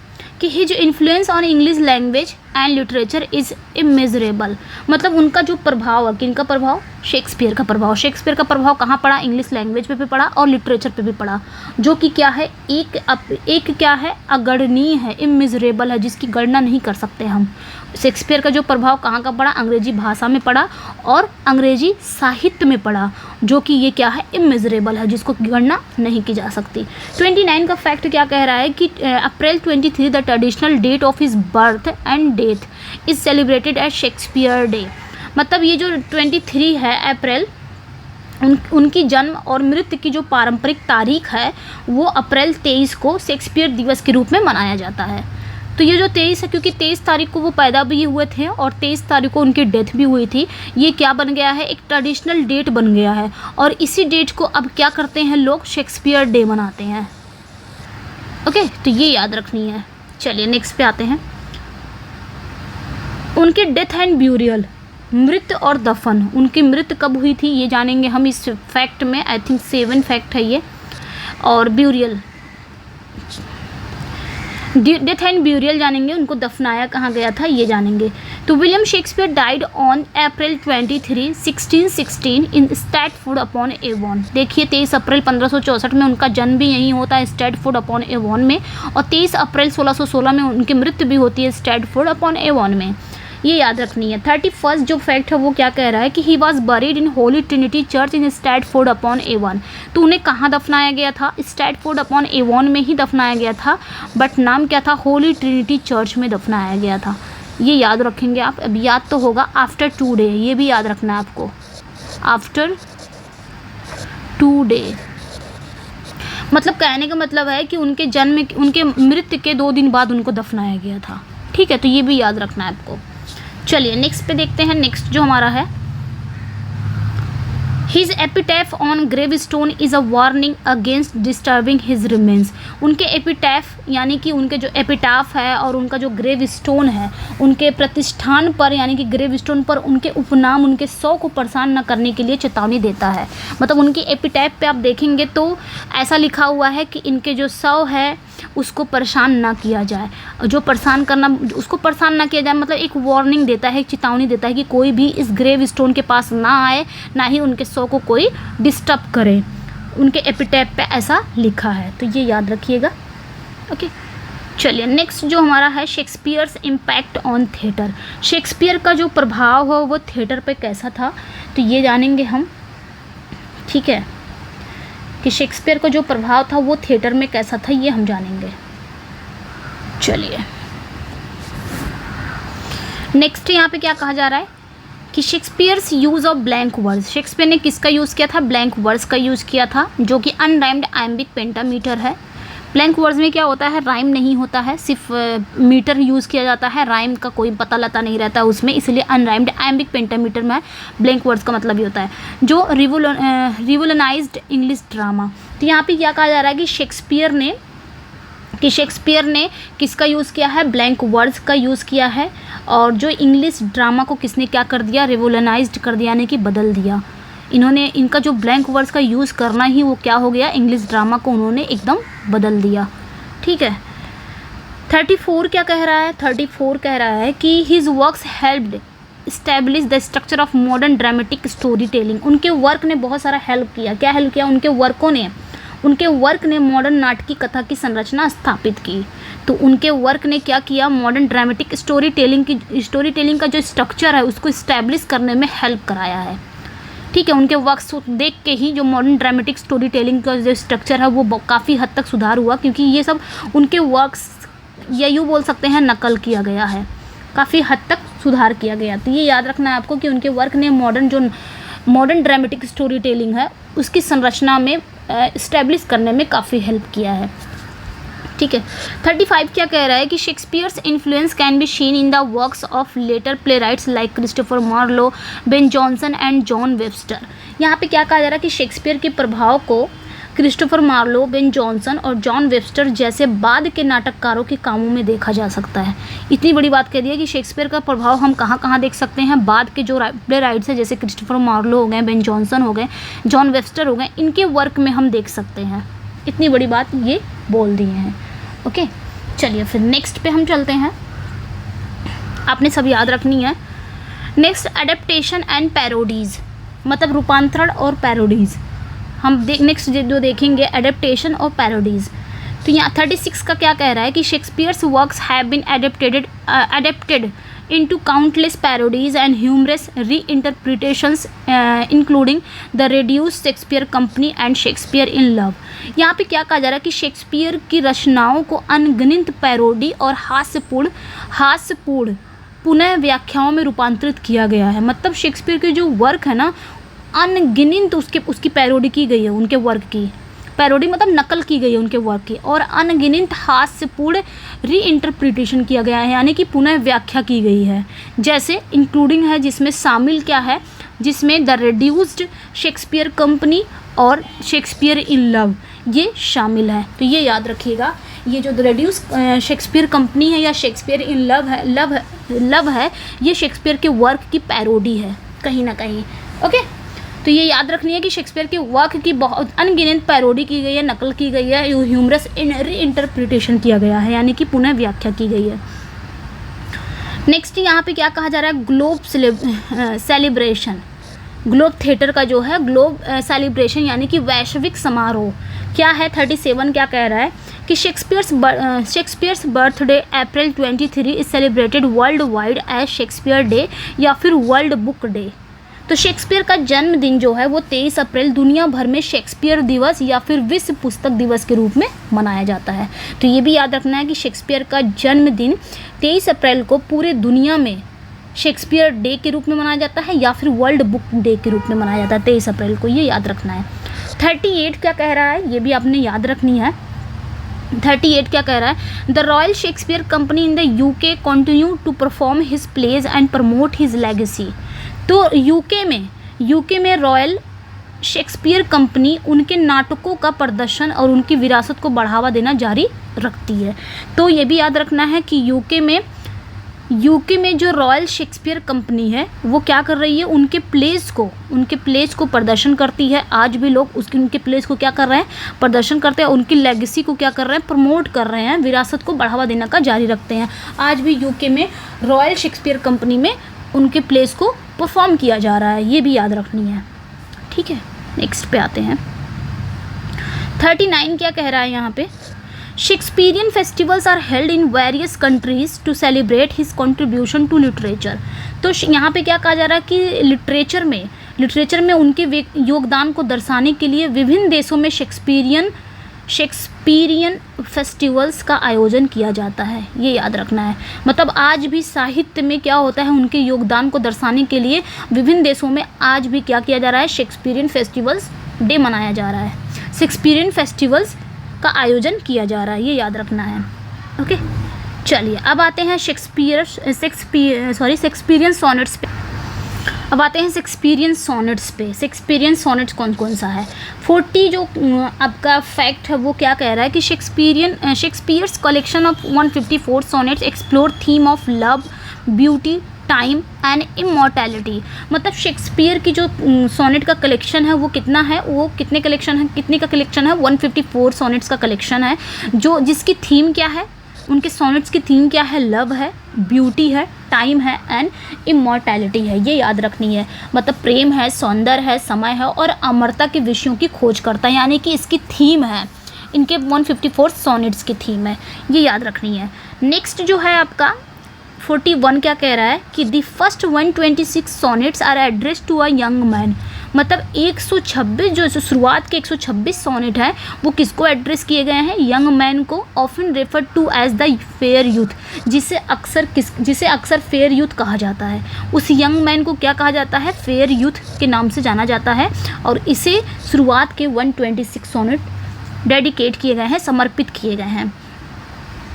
कि his influence on English language and literature is immeasurable, मतलब उनका जो प्रभाव है, किनका प्रभाव, शेक्सपियर का प्रभाव। शेक्सपियर का प्रभाव कहाँ पड़ा, इंग्लिश लैंग्वेज पे भी पड़ा और लिटरेचर पे भी पड़ा, जो कि क्या है, एक क्या है, अगणनीय है, इमेजरेबल है, जिसकी गणना नहीं कर सकते हम। शेक्सपियर का जो प्रभाव कहाँ का पड़ा, अंग्रेजी भाषा में पड़ा और अंग्रेजी साहित्य में पड़ा, जो कि ये क्या है, इमेजरेबल है, जिसको गणना नहीं की जा सकती। 29 का फैक्ट क्या कह रहा है कि April 23 the traditional date of his birth and death is celebrated as Shakespeare Day, मतलब ये जो 23 है अप्रैल, उनकी जन्म और मृत्यु की जो पारंपरिक तारीख है वो अप्रैल 23 को शेक्सपियर दिवस के रूप में मनाया जाता है। तो ये जो 23 है, क्योंकि 23 तारीख को वो पैदा भी हुए थे और 23 तारीख को उनकी डेथ भी हुई थी, ये क्या बन गया है, एक ट्रेडिशनल डेट बन गया है। और इसी डेट को अब क्या करते हैं लोग, शेक्सपियर डे मनाते हैं। ओके, तो ये याद रखनी है। चलिए नेक्स्ट पे आते हैं। उनके डेथ एंड ब्यूरियल, मृत्यु और दफन, उनकी मृत्यु कब हुई थी ये जानेंगे हम इस फैक्ट में। आई थिंक 7 फैक्ट है ये। और ब्यूरियल, डेथ एंड ब्यूरियल जानेंगे, उनको दफनाया कहाँ गया था ये जानेंगे। तो William Shakespeare died on April 23, 1616 in Stratford upon Avon. देखिए 23 अप्रैल 1564 में उनका जन्म भी यहीं होता है, स्टैटफोर्ड अपॉन एवॉन में, और 23 अप्रैल 1616 में उनकी मृत्यु भी होती है स्टैटफोर्ड अपॉन एवॉन में। ये याद रखनी है। 31 जो फैक्ट है वो क्या कह रहा है कि he was buried in Holi Trinity church in Stratford upon Avon. तो उन्हें कहाँ दफनाया गया था, स्टैटफोर्ड अपॉन एवॉन में ही दफनाया गया था, बट नाम क्या था, होली ट्रिनिटी चर्च में दफनाया गया था। ये याद रखेंगे आप। अब याद तो होगा आफ्टर 2 डे, ये भी याद रखना है आपको, आफ्टर 2 डे, मतलब कहने का मतलब है कि उनके जन्म, उनके मृत्यु के 2 दिन बाद उनको दफनाया गया था। ठीक है, तो ये भी याद रखना है आपको। चलिए नेक्स्ट पे देखते हैं। नेक्स्ट जो हमारा है, His epitaph on gravestone is a warning against disturbing his remains. उनके एपिटैफ यानी कि उनके जो एपिटाफ है और उनका जो ग्रेव स्टोन है, उनके प्रतिष्ठान पर यानी कि ग्रेव स्टोन पर उनके उपनाम उनके शव को परेशान न करने के लिए चेतावनी देता है। मतलब उनकी एपिटैफ पे आप देखेंगे तो ऐसा लिखा हुआ है कि इनके जो शव है उसको परेशान ना किया जाए। जो परेशान करना, उसको परेशान ना किया जाए मतलब एक वार्निंग देता है, एक चेतावनी देता है कि कोई भी इस ग्रेव स्टोन के पास ना आए, ना ही उनके शव को कोई डिस्टर्ब करे। उनके एपिटैफ पे ऐसा लिखा है, तो ये याद रखिएगा। ओके, चलिए नेक्स्ट जो हमारा है Shakespeare's impact on theatre. Shakespeare का जो प्रभाव हो वो थिएटर पे कैसा था, तो ये जानेंगे हम। ठीक है, कि शेक्सपियर का जो प्रभाव था वो थिएटर में कैसा था, ये हम जानेंगे। चलिए नेक्स्ट यहाँ पे क्या कहा जा रहा है कि Shakespeare's use of blank words. Shakespeare ने किसका यूज़ किया था, ब्लैंक वर्ड्स का यूज़ किया था, जो कि अनराइम्ड आयम्बिक पेंटामीटर है। ब्लैंक वर्ड्स में क्या होता है, राइम नहीं होता है, सिर्फ मीटर यूज़ किया जाता है, राइम का कोई पता लता नहीं रहता उसमें, इसलिए अनराइम्ड आयम्बिक पेंटामीटर में ब्लैंक वर्ड्स का मतलब ये होता है। जो रिवोल्यूशनाइज्ड इंग्लिश ड्रामा, तो यहाँ पे क्या कहा जा रहा है कि शेक्सपियर ने किसका यूज़ किया है, ब्लैंक वर्ड्स का यूज़ किया है। और जो इंग्लिश ड्रामा को किसने क्या कर दिया, रिवोल्यूशनाइज्ड कर दिया, यानी कि बदल दिया। इन्होंने इनका जो ब्लैंक वर्ड्स का यूज़ करना ही वो क्या हो गया, इंग्लिश ड्रामा को उन्होंने एकदम बदल दिया। ठीक है, 34 क्या कह रहा है, 34 कह रहा है कि his works helped establish the structure of modern dramatic story telling. उनके वर्क ने बहुत सारा हेल्प किया। क्या हेल्प किया, उनके वर्क ने मॉडर्न नाटकी कथा की संरचना स्थापित की। तो उनके वर्क ने क्या किया, मॉडर्न ड्रामेटिक स्टोरी टेलिंग का जो स्ट्रक्चर है उसको इस्टेब्लिश करने में हेल्प कराया है। ठीक है, उनके वर्क्स देख के ही जो मॉडर्न ड्रामेटिक स्टोरी टेलिंग का जो स्ट्रक्चर है वो काफ़ी हद तक सुधार हुआ, क्योंकि ये सब उनके वर्क्स या यूँ बोल सकते हैं नकल किया गया है, काफ़ी हद तक सुधार किया गया। तो ये याद रखना है आपको कि उनके वर्क ने मॉडर्न ड्रामेटिक स्टोरी टेलिंग है उसकी संरचना में इस्टेब्लिश करने में काफ़ी हेल्प किया है। ठीक है, 35 क्या कह रहा है कि Shakespeare's influence can be seen in the works of later playwrights like Christopher Marlowe, Ben Jonson and John Webster. यहाँ पे क्या कहा जा रहा है कि शेक्सपियर के प्रभाव को क्रिस्टोफर मार्लो, बेन जॉनसन और जॉन वेबस्टर जैसे बाद के नाटककारों के कामों में देखा जा सकता है। इतनी बड़ी बात कह दी है कि शेक्सपियर का प्रभाव हम कहाँ कहाँ देख सकते हैं, बाद के जो प्ले राइट्स है जैसे क्रिस्टोफर मार्लो हो गए, बेन जॉनसन हो गए, जॉन वेबस्टर हो गए, इनके वर्क में हम देख सकते हैं। इतनी बड़ी बात ये बोल दिए हैं। ओके, चलिए फिर नेक्स्ट पे हम चलते हैं, आपने सब याद रखनी है। नेक्स्ट एडेप्टेशन एंड पैरोडीज़, मतलब रूपांतरण और पैरोडीज़। हम नेक्स्ट जो देखेंगे एडेप्टेशन और पैरोडीज़। तो यहाँ 36 का क्या कह रहा है कि Shakespeare's works have been adapted into countless parodies and humorous reinterpretations including the reduced Shakespeare Company and Shakespeare in Love। यहाँ पे क्या कहा जा रहा है कि शेक्सपियर की रचनाओं को अनगिनत पैरोडी और हास्यपूर्ण पुनः व्याख्याओं में रूपांतरित किया गया है। मतलब शेक्सपियर के जो वर्क है ना, अनगिनत उसकी पैरोडी की गई है, उनके वर्क की पैरोडी मतलब नकल की गई है उनके वर्क की, और अनगिनत हास्यपूर्ण रीइंटरप्रिटेशन किया गया है, यानी कि पुनः व्याख्या की गई है। जैसे इंक्लूडिंग है, जिसमें शामिल क्या है, जिसमें द रेड्यूस्ड शेक्सपियर कंपनी और शेक्सपियर इन लव ये शामिल है। तो ये याद रखिएगा, ये जो रेड्यूस शेक्सपियर कंपनी है या शेक्सपियर इन लव है ये शेक्सपियर के वर्क की पैरोडी है कहीं ना कहीं। ओके, तो ये याद रखनी है कि शेक्सपियर के वर्क की बहुत अनगिनत पैरोडी की गई है, नकल की गई है, ह्यूमरस रीइंटरप्रिटेशन किया गया है, यानी कि पुनः व्याख्या की गई है। नेक्स्ट यहाँ पे क्या कहा जा रहा है, ग्लोब सेलिब्रेशन। ग्लोब थिएटर का जो है ग्लोब सेलिब्रेशन यानी कि वैश्विक समारोह क्या है। 37 क्या कह रहा है कि Shakespeare's birthday April 23 is celebrated worldwide as Shakespeare Day या फिर वर्ल्ड बुक डे। तो शेक्सपियर का जन्मदिन जो है वो 23 अप्रैल दुनिया भर में शेक्सपियर दिवस या फिर विश्व पुस्तक दिवस के रूप में मनाया जाता है। तो ये भी याद रखना है कि शेक्सपियर का जन्मदिन 23 अप्रैल को पूरे दुनिया में शेक्सपियर डे के रूप में मनाया जाता है या फिर वर्ल्ड बुक डे के रूप में मनाया जाता है 23 अप्रैल को, ये याद रखना है। 38 क्या कह रहा है, ये भी आपने याद रखनी है। 38 क्या कह रहा है, the Royal Shakespeare Company in the UK continue to perform his plays and promote his legacy. तो यूके में रॉयल शेक्सपियर कंपनी उनके नाटकों का प्रदर्शन और उनकी विरासत को बढ़ावा देना जारी रखती है। तो ये भी याद रखना है कि यूके में जो रॉयल शेक्सपियर कंपनी है वो क्या कर रही है, उनके प्लेस को प्रदर्शन करती है। आज भी लोग उनके प्लेस को क्या कर रहे हैं, प्रदर्शन करते हैं। उनकी लेगेसी को क्या कर रहे हैं, प्रमोट कर रहे हैं, विरासत को बढ़ावा देने का जारी रखते हैं। आज भी यूके में रॉयल शेक्सपियर कंपनी में उनके प्लेस को परफॉर्म किया जा रहा है, ये भी याद रखनी है। ठीक है, नेक्स्ट पे आते हैं। 39 क्या कह रहा है यहाँ पे, Shakespearean festivals are held in various countries to celebrate his contribution to literature. तो यहाँ पे क्या कहा जा रहा है कि लिटरेचर में उनके योगदान को दर्शाने के लिए विभिन्न देशों में शेक्सपियरियन फेस्टिवल्स का आयोजन किया जाता है, ये याद रखना है। मतलब आज भी साहित्य में क्या होता है, उनके योगदान को दर्शाने के लिए विभिन्न देशों में आज भी क्या किया जा रहा है, शेक्सपियरियन फेस्टिवल्स डे मनाया जा रहा है, शेक्सपियरियन फेस्टिवल्स का आयोजन किया जा रहा है, ये याद रखना है। ओके, चलिए अब आते हैं शेक्सपियरियन सोनेट्स पे। अब आते हैं शेक्सपियरियन सोनेट्स पे। शेक्सपियरियन सोनेट्स कौन कौन सा है। 40 जो आपका फैक्ट है वो क्या कह रहा है कि Shakespeare's collection of 154 sonnets explore theme of love, beauty, time and immortality. मतलब शेक्सपियर की जो सोनेट का कलेक्शन है वो कितना है, वो कितने का कलेक्शन है 154 सोनेट्स का कलेक्शन है, जो जिसकी थीम क्या है, उनके सोनेट्स की थीम क्या है, लव है, ब्यूटी है, टाइम है एंड इमॉर्टैलिटी है, ये याद रखनी है। मतलब प्रेम है, सौंदर्य है, समय है और अमरता के विषयों की खोज करता है, यानी कि इसकी थीम है, इनके 154 सोनेट्स की थीम है, ये याद रखनी है। नेक्स्ट जो है आपका 41 क्या कह रहा है कि the first 126 sonnets are address to a young man. मतलब 126 जो शुरुआत के 126 सोनेट हैं वो किसको एड्रेस किए गए हैं, यंग मैन को, often refer to as the fair youth, जिसे अक्सर फेयर यूथ कहा जाता है। उस यंग मैन को क्या कहा जाता है, फेयर यूथ के नाम से जाना जाता है। और इसे शुरुआत के 126 सोनेट डेडिकेट किए गए हैं, समर्पित किए गए हैं।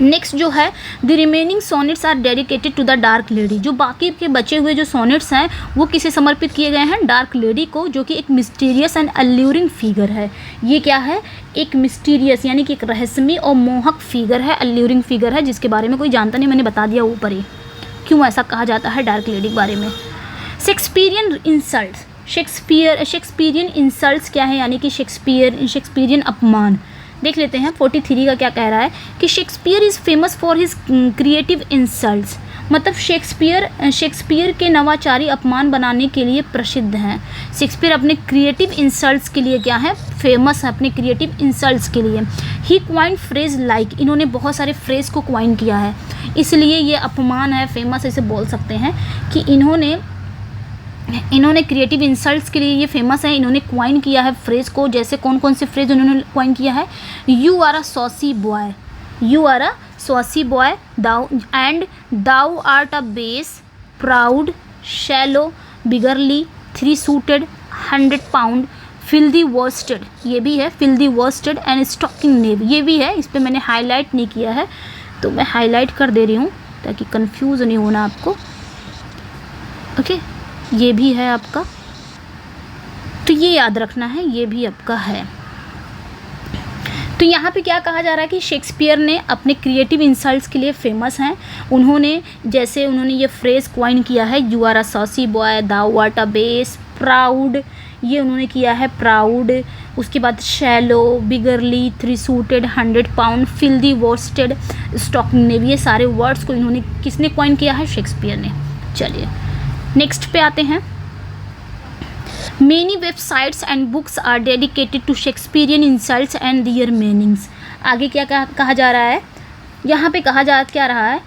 नेक्स्ट जो है the remaining sonnets are dedicated to the dark lady. जो बाकी के बचे हुए जो सोनेट्स हैं वो किसे समर्पित किए गए हैं, डार्क लेडी को, जो कि एक मिस्टीरियस एंड अल्यूरिंग फिगर है। ये क्या है, एक मिस्टीरियस यानी कि एक रहस्यमय और मोहक फिगर है, अल्यूरिंग फिगर है, जिसके बारे में कोई जानता नहीं, मैंने बता दिया ऊपर ही क्यों ऐसा कहा जाता है डार्क लेडी के बारे में। शेक्सपियरियन इंसल्ट्स, शेक्सपियरियन इंसल्ट्स क्या है, यानी कि शेक्सपियरियन अपमान। देख लेते हैं 43 का क्या कह रहा है कि Shakespeare is famous for his creative insults. मतलब शेक्सपियर के नवाचारी अपमान बनाने के लिए प्रसिद्ध हैं। शेक्सपियर अपने क्रिएटिव इंसल्ट्स के लिए क्या है, फेमस है, अपने क्रिएटिव इंसल्ट्स के लिए। ही क्वाइन फ्रेज लाइक, इन्होंने बहुत सारे फ्रेज को क्वाइन किया है, इसलिए ये अपमान है, फेमस ऐसे बोल सकते हैं कि इन्होंने क्रिएटिव इंसल्ट्स के लिए ये फेमस है, इन्होंने क्वाइन किया है फ्रेज को। जैसे कौन कौन से फ्रेज उन्होंने क्वाइन किया है, you are a saucy boy, you are a saucy boy, thou art a base, proud, shallow, beggarly, 3 suited, 100 pound, filthy worsted, ये भी है, filthy worsted and stocking knave, ये भी है। इस पर मैंने हाईलाइट नहीं किया है तो मैं हाईलाइट कर दे रही हूँ ताकि कंफ्यूज नहीं होना आपको। ओके, ये भी है आपका, तो ये याद रखना है, ये भी आपका है। तो यहाँ पे क्या कहा जा रहा है कि शेक्सपियर ने अपने क्रिएटिव इंसल्ट्स के लिए फेमस हैं। उन्होंने ये फ्रेज क्वाइन किया है, you are a saucy boy, thou art a base, proud, ये उन्होंने किया है प्राउड। उसके बाद shallow, beggarly, 3 suited, 100 pound, filthy worsted, stocking knave, ये सारे वर्ड्स को इन्होंने किसने क्वाइन किया है, शेक्सपियर ने। चलिए नेक्स्ट पे आते हैं। Many websites and books are dedicated to Shakespearean insults and their meanings. आगे क्या कहा जा रहा है, यहाँ पे क्या रहा है